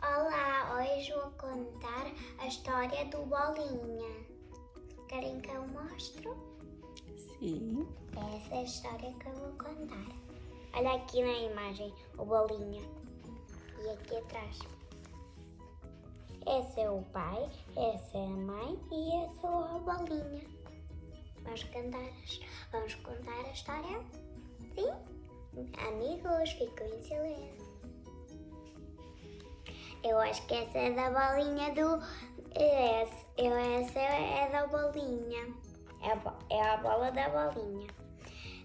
Olá, hoje vou contar a história do Bolinha. Querem que eu mostre? Sim. Essa é a história que eu vou contar. Olha aqui na imagem, o Bolinha. E aqui atrás. Esse é o pai, essa é a mãe e essa é a Bolinha. Vamos contar a história? Sim? Amigos, ficam em silêncio. Eu acho que essa é da bolinha do... Essa é da bolinha. É a bola da bolinha.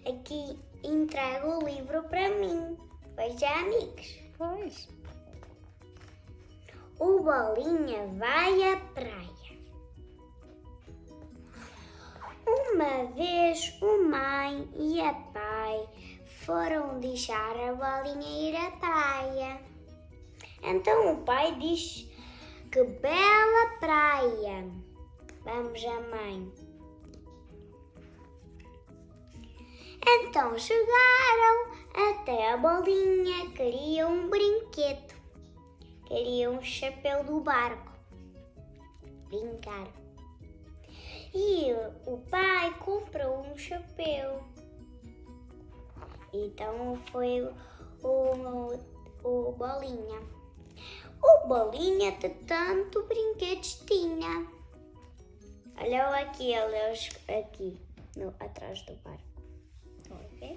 Aqui entrego o livro para mim. Pois é, amigos. Pois. O Bolinha vai à praia. Uma vez o mãe e a pai foram deixar a Bolinha ir à praia. Então o pai diz: que bela praia! Vamos à mãe. Então chegaram até a Bolinha, queria um brinquedo, queria um chapéu do barco, brincar. E o pai comprou um chapéu. Então foi o Bolinha. O Bolinha de tanto brinquedos tinha. Olha aqueles aqui atrás do barco. Estão a ver?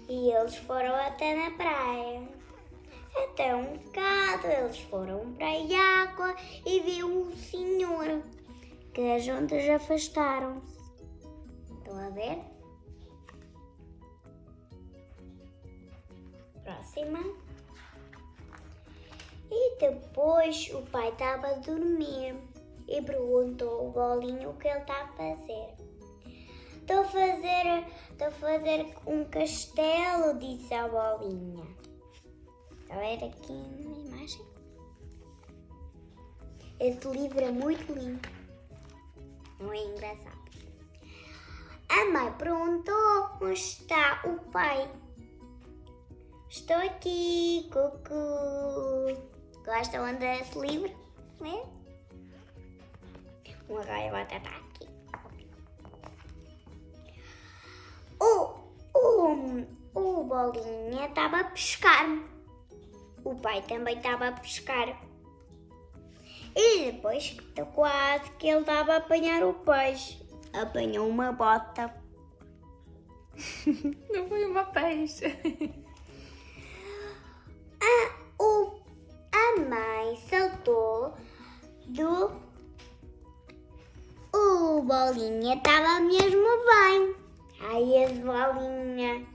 E eles foram até na praia. Até um bocado eles foram para a água e viu um senhor que as ondas afastaram-se. Estão a ver? Próxima. E depois o pai estava a dormir e perguntou ao Bolinho o que ele está a fazer. Estou a fazer um castelo, disse a Bolinha. Está a ver aqui na imagem? Esse livro é muito lindo. Não é engraçado? A mãe perguntou onde está o pai. Estou aqui, cucu. Gostam desse livro? É? Uma gaivota está aqui. O Bolinha estava a pescar. O pai também estava a pescar. E depois, quase que ele estava a apanhar o peixe. Apanhou uma bota. Não foi uma peixe. A mãe saltou O Bolinha estava mesmo bem. Ai, esse Bolinha.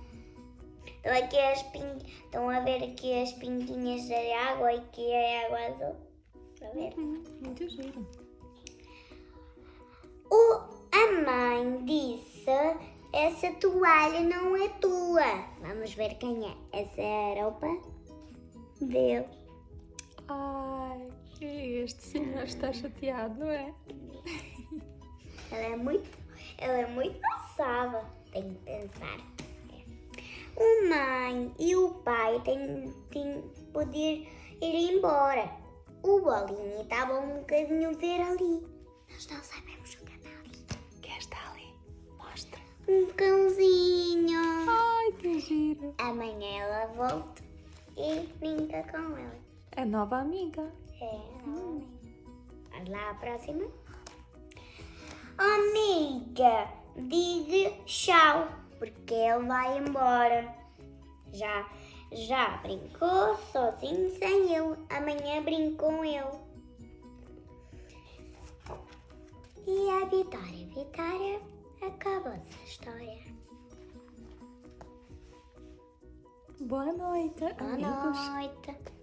Estão a ver aqui as pinguinhas de água e que é água azul. Estão a ver? Muito giro. A mãe disse: essa toalha não é tua. Vamos ver quem é. Essa é a roupa dele. Ai, este senhor está chateado, não é? Ela é muito passada. Tem que pensar. O mãe e o pai têm que poder ir embora. O Bolinha estava um bocadinho ver ali. Nós não sabemos o que está ali. O que está ali? Mostra. Um cãozinho. Ai, que giro. Amanhã ela volta e brinca com ela. É nova amiga. É. Vamos lá, a próxima. Amiga, diga tchau, porque ele vai embora. Já brincou sozinho sem ele. Amanhã brinco com ele. E a Vitória, acabou-se a história. Boa noite, Boa amigos. noite.